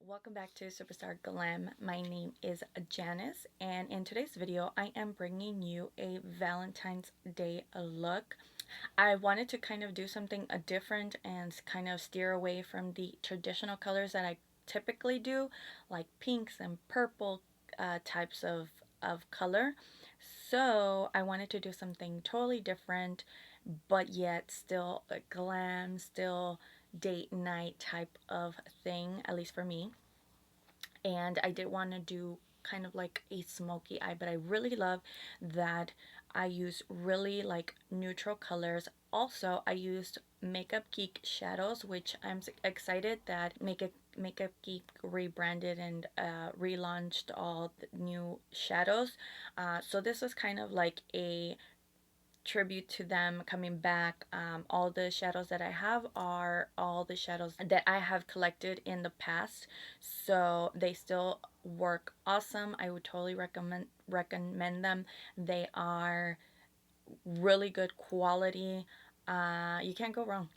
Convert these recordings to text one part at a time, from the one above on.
Welcome back to Superstarglam. My name is Janice, and in today's video I am bringing you a Valentine's Day look. I wanted to kind of do something different and kind of steer away from the traditional colors that I typically do, like pinks and purple types of color. So I wanted to do something totally different, but yet still glam, still date night type of thing, at least for me. And I did want to do kind of like a smoky eye, but I really love that I use really like neutral colors. Also, I used Makeupgeek shadows, which I'm excited that Makeupgeek rebranded and relaunched all the new shadows. So this was kind of like a tribute to them coming back. All the shadows that I have are all the shadows that I have collected in the past, so they still work awesome. I would totally recommend them. They are really good quality. You can't go wrong.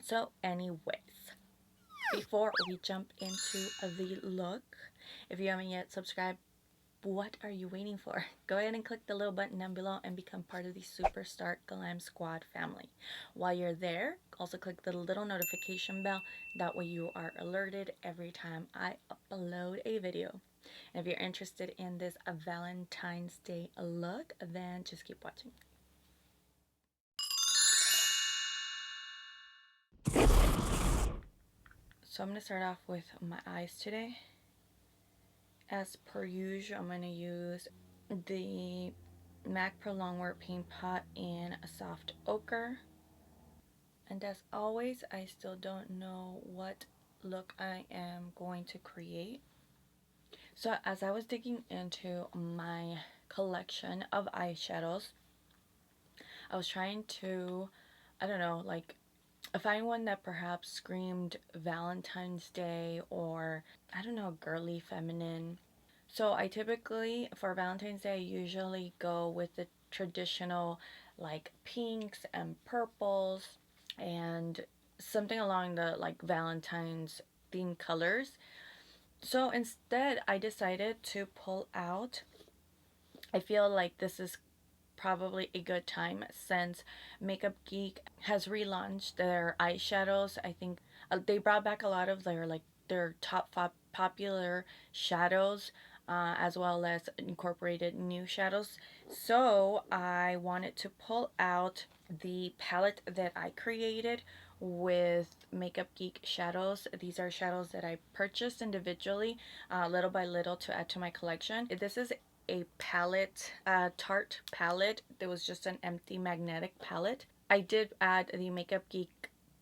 So anyways, before we jump into the look, if you haven't yet subscribed, what are you waiting for? Go ahead and click the little button down below and become part of the Superstar Glam Squad family. While you're there, also click the little notification bell. That way you are alerted every time I upload a video. And if you're interested in this Valentine's Day look, then just keep watching. So I'm going to start off with my eyes today. As per usual, I'm going to use the MAC Pro Longwear Paint Pot in a soft ochre. And as always, I still don't know what look I am going to create. So as I was digging into my collection of eyeshadows, I was trying to, I don't know, like find one that perhaps screamed Valentine's Day or, I don't know, girly, feminine. So I typically, for Valentine's Day, I usually go with the traditional like pinks and purples and something along the like Valentine's themed colors. So instead, I decided to pull out. I feel like this is probably a good time since Makeupgeek has relaunched their eyeshadows. I think they brought back a lot of their top popular shadows, as well as incorporated new shadows. So I wanted to pull out the palette that I created with Makeupgeek shadows. These are shadows that I purchased individually, little by little, to add to my collection. This is a palette, Tarte palette. There was just an empty magnetic palette. I did add the Makeupgeek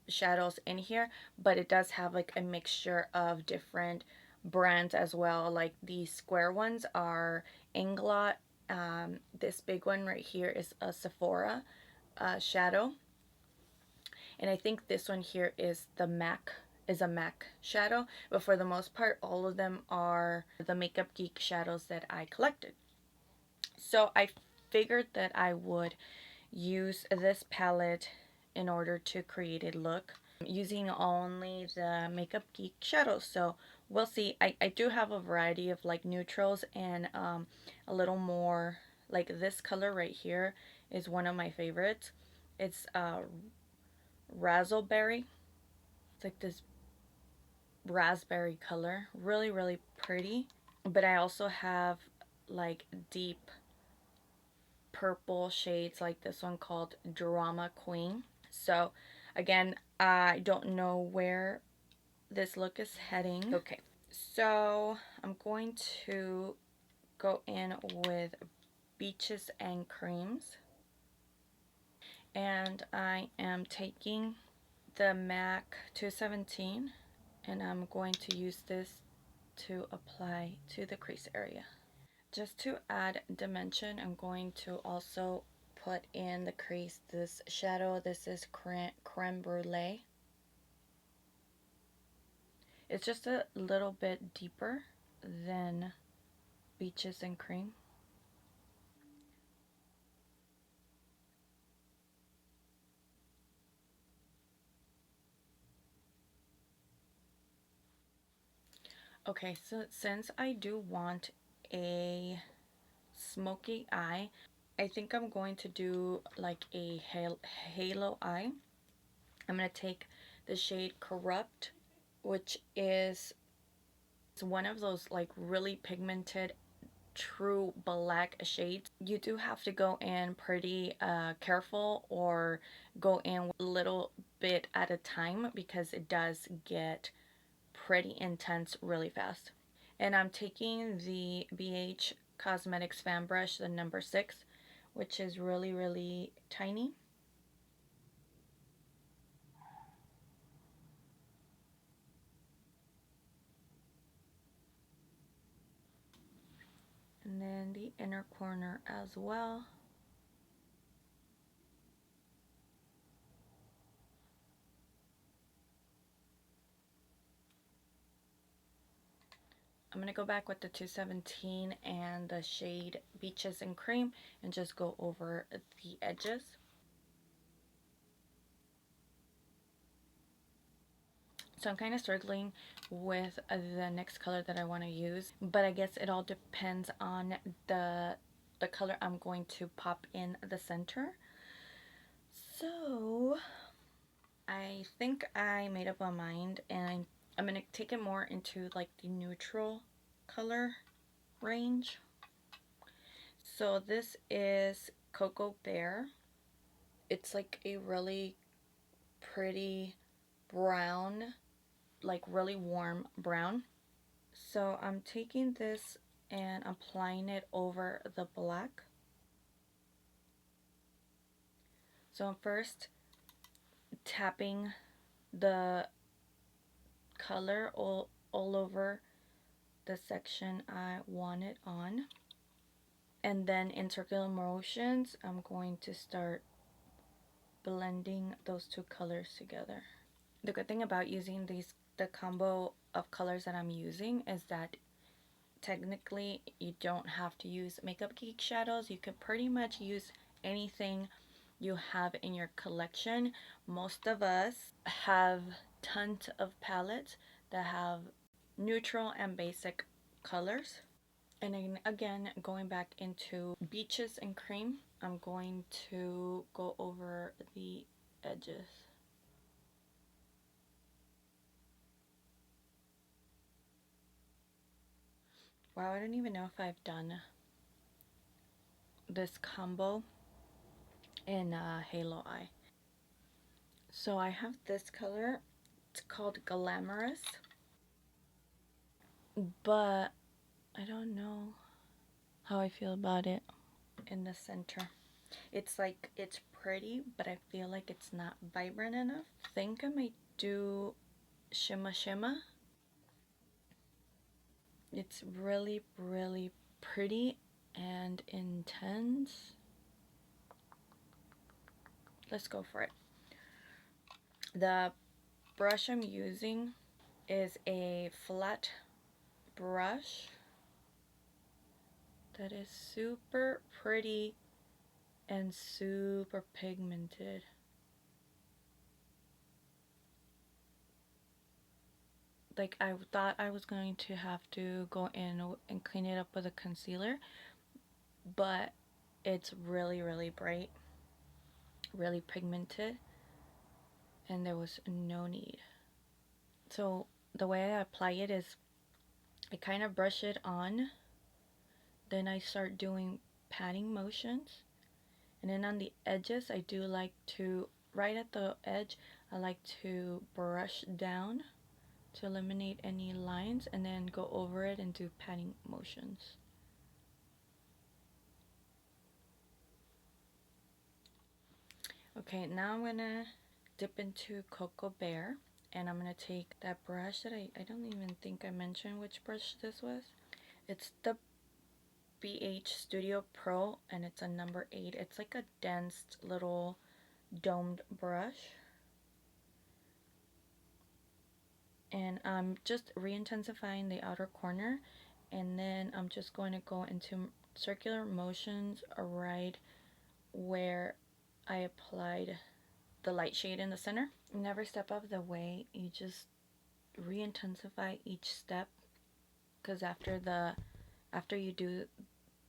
shadows in here, but it does have like a mixture of different brands as well. Like the square ones are Inglot. This big one right here is a Sephora shadow, and I think this one here is a MAC shadow, but for the most part all of them are the Makeupgeek shadows that I collected. So I figured that I would use this palette in order to create a look using only the Makeupgeek shadows. So we'll see. I do have a variety of like neutrals and a little more, like this color right here is one of my favorites. It's razzleberry. It's like this raspberry color, really pretty. But I also have like deep purple shades like this one called Drama Queen. So again, I don't know where this look is heading. Okay, so I'm going to go in with Beaches and Creams, and I am taking the MAC 217 and I'm going to use this to apply to the crease area. Just to add dimension, I'm going to also put in the crease this shadow. This is Creme Brulee. It's just a little bit deeper than Beaches and Cream. Okay, so since I do want a smoky eye, I think I'm going to do like a halo eye. I'm going to take the shade Corrupt, which is one of those like really pigmented true black shades. You do have to go in pretty careful, or go in a little bit at a time, because it does get pretty intense really fast. And I'm taking the BH Cosmetics fan brush, the number 6, which is really tiny. And then the inner corner as well. I'm going to go back with the 217 and the shade Beaches and Cream and just go over the edges. So I'm kind of struggling with the next color that I want to use, but I guess it all depends on the color I'm going to pop in the center. So I think I made up my mind, and I'm going to take it more into like the neutral color range. So this is Cocoa Bear. It's like a really pretty brown, like really warm brown. So I'm taking this and applying it over the black. So I'm first tapping the color all over the section I want it on. And then in circular motions, I'm going to start blending those two colors together. The good thing about using the combo of colors that I'm using, is that technically you don't have to use Makeupgeek shadows. You can pretty much use anything you have in your collection. Most of us have tons of palettes that have neutral and basic colors. And then again, going back into Beaches and Cream, I'm going to go over the edges. Wow, I don't even know if I've done this combo in Halo Eye. So I have this color. It's called Glamorous, but I don't know how I feel about it in the center. It's like, it's pretty, but I feel like it's not vibrant enough. I think I might do Shimma Shimma. It's really pretty and intense. Let's go for it. The brush I'm using is a flat brush that is super pretty and super pigmented. Like, I thought I was going to have to go in and clean it up with a concealer, but it's really bright, really pigmented, and there was no need. So the way I apply it is, I kind of brush it on, then I start doing patting motions, and then on the edges I do like to, right at the edge, I like to brush down to eliminate any lines, and then go over it and do patting motions. Okay, now I'm gonna dip into Cocoa Bear, and I'm gonna take that brush that I don't even think I mentioned which brush this was. It's the BH Studio Pro, and it's a number 8. It's like a dense little domed brush. And I'm just re-intensifying the outer corner, and then I'm just going to go into circular motions right where I applied the light shade in the center. Never step out of the way, you just re-intensify each step because after you do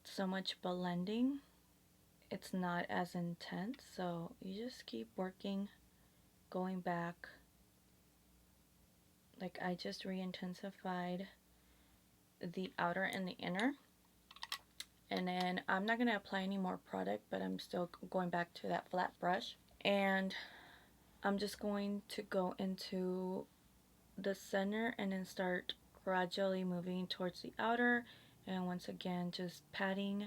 so much blending, it's not as intense. So you just keep working, going back. Like I just re-intensified the outer and the inner. And then I'm not going to apply any more product, but I'm still going back to that flat brush. And I'm just going to go into the center and then start gradually moving towards the outer. And once again, just patting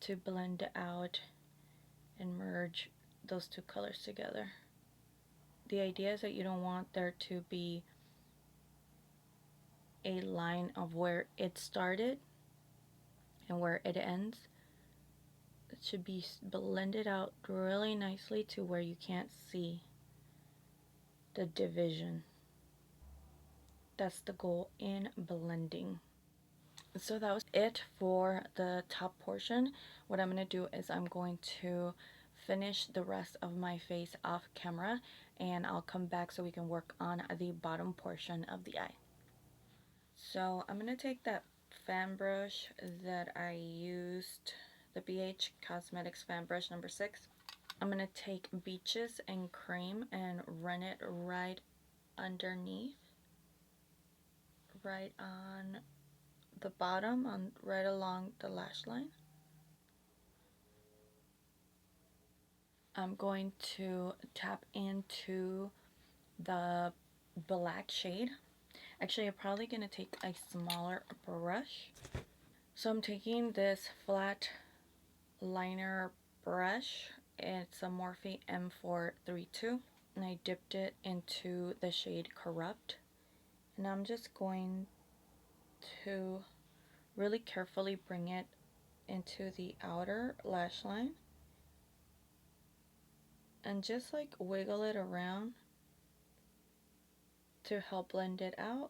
to blend out and merge those two colors together. The idea is that you don't want there to be a line of where it started and where it ends. It should be blended out really nicely to where you can't see the division. That's the goal in blending. So that was it for the top portion. What I'm going to do is I'm going to finish the rest of my face off camera, and I'll come back so we can work on the bottom portion of the eye. So I'm going to take that fan brush that I used, the BH Cosmetics fan brush number 6. I'm going to take Beaches and Cream and run it right underneath, right on the bottom, on right along the lash line. I'm going to tap into the black shade. Actually, I'm probably going to take a smaller brush. So I'm taking this flat liner brush. It's a Morphe M432, and I dipped it into the shade Corrupt. And I'm just going to really carefully bring it into the outer lash line and just like wiggle it around to help blend it out.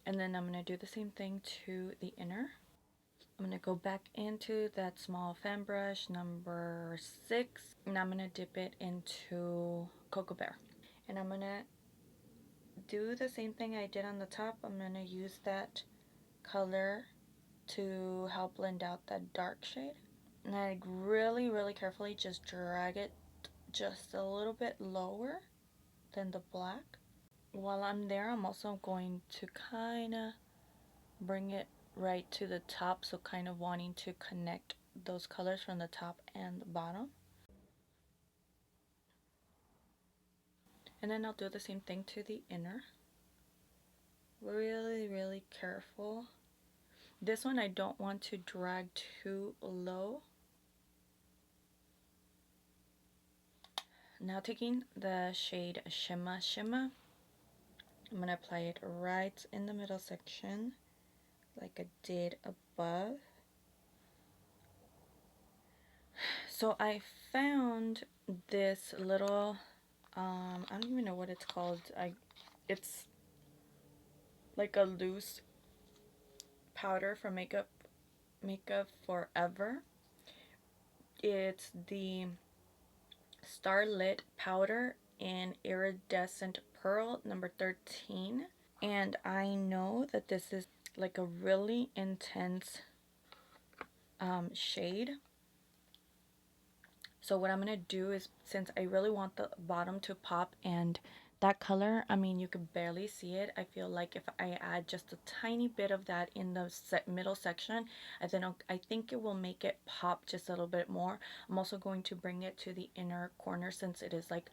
And then I'm going to do the same thing to the inner. I'm going to go back into that small fan brush number 6, and I'm going to dip it into Cocoa Bear. And I'm going to do the same thing I did on the top. I'm going to use that color to help blend out that dark shade. And I really, really carefully just drag it just a little bit lower than the black. While I'm there, I'm also going to kind of bring it right to the top, so kind of wanting to connect those colors from the top and the bottom. And then I'll do the same thing to the inner. Really, really careful. This one I don't want to drag too low. Now taking the shade Shimma Shimma, I'm going to apply it right in the middle section like I did above. So I found this little, I don't even know what it's called. It's like a loose powder from Makeup Forever. It's the Starlit Powder in Iridescent Pearl number 13. And I know that this is like a really intense shade. So what I'm going to do is, since I really want the bottom to pop, and that color, I mean, you could barely see it. I feel like if I add just a tiny bit of that in the middle section, I think it will make it pop just a little bit more. I'm also going to bring it to the inner corner since it is like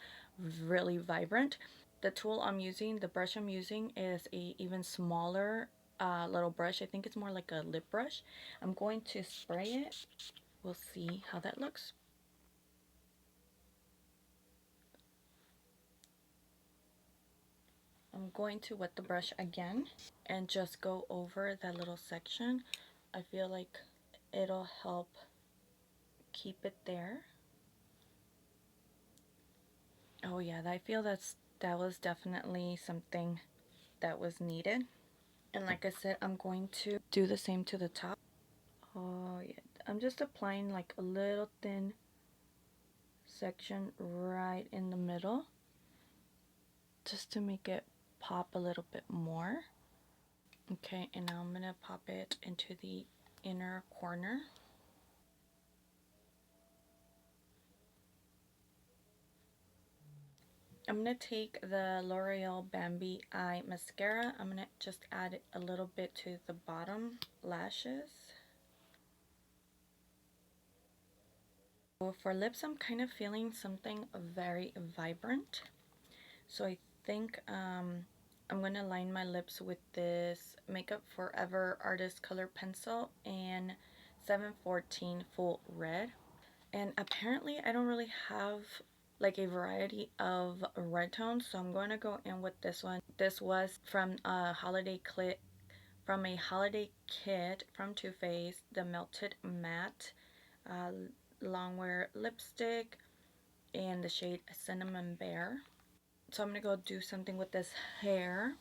really vibrant. The tool I'm using, the brush I'm using, is a even smaller little brush. I think it's more like a lip brush. I'm going to spray it. We'll see how that looks. I'm going to wet the brush again and just go over that little section. I feel like it'll help keep it there. Oh yeah, I feel that was definitely something that was needed. And like I said, I'm going to do the same to the top. Oh yeah, I'm just applying like a little thin section right in the middle just to make it pop a little bit more. Okay, and now I'm gonna pop it into the inner corner. I'm going to take the L'Oreal Bambi Eye Mascara. I'm going to just add a little bit to the bottom lashes. So for lips, I'm kind of feeling something very vibrant. So I think I'm going to line my lips with this Makeup Forever Artist Color Pencil and 714 Full Red. And apparently I don't really have like a variety of red tones, so I'm going to go in with this one. This was from a holiday kit from Too Faced, the Melted Matte Longwear Lipstick in the shade Cinnamon Bear. So I'm going to go do something with this hair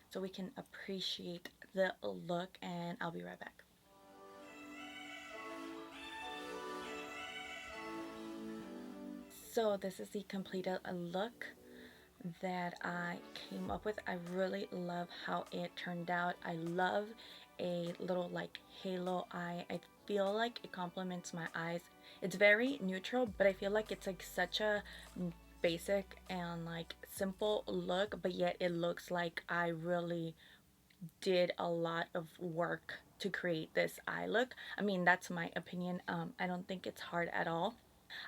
so we can appreciate the look, and I'll be right back. So this is the completed look that I came up with. I really love how it turned out. I love a little like halo eye. I feel like it complements my eyes. It's very neutral, but I feel like it's like such a basic and like simple look, but yet it looks like I really did a lot of work to create this eye look. I mean, that's my opinion. I don't think it's hard at all.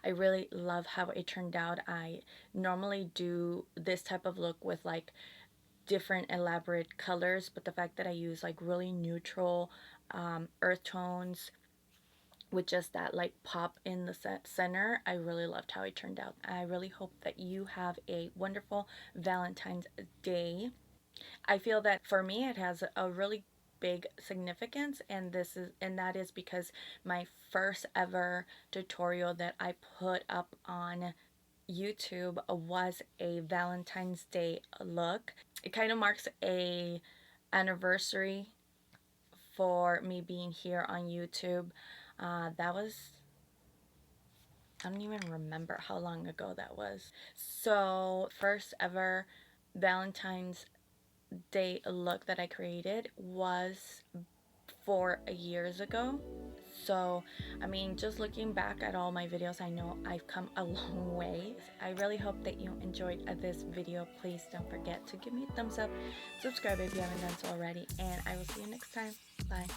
I really love how it turned out. I normally do this type of look with like different elaborate colors, but the fact that I use like really neutral earth tones with just that like pop in the center, I really loved how it turned out. I really hope that you have a wonderful Valentine's Day. I feel that for me it has a really big significance, and that is because my first ever tutorial that I put up on YouTube was a Valentine's Day look. It kind of marks a anniversary for me being here on YouTube. That was, I don't even remember how long ago that was. So first ever Valentine's Day look that I created was 4 years ago. So, I mean, just looking back at all my videos, I know I've come a long way. I really hope that you enjoyed this video. Please don't forget to give me a thumbs up, subscribe if you haven't done so already, and I will see you next time. Bye.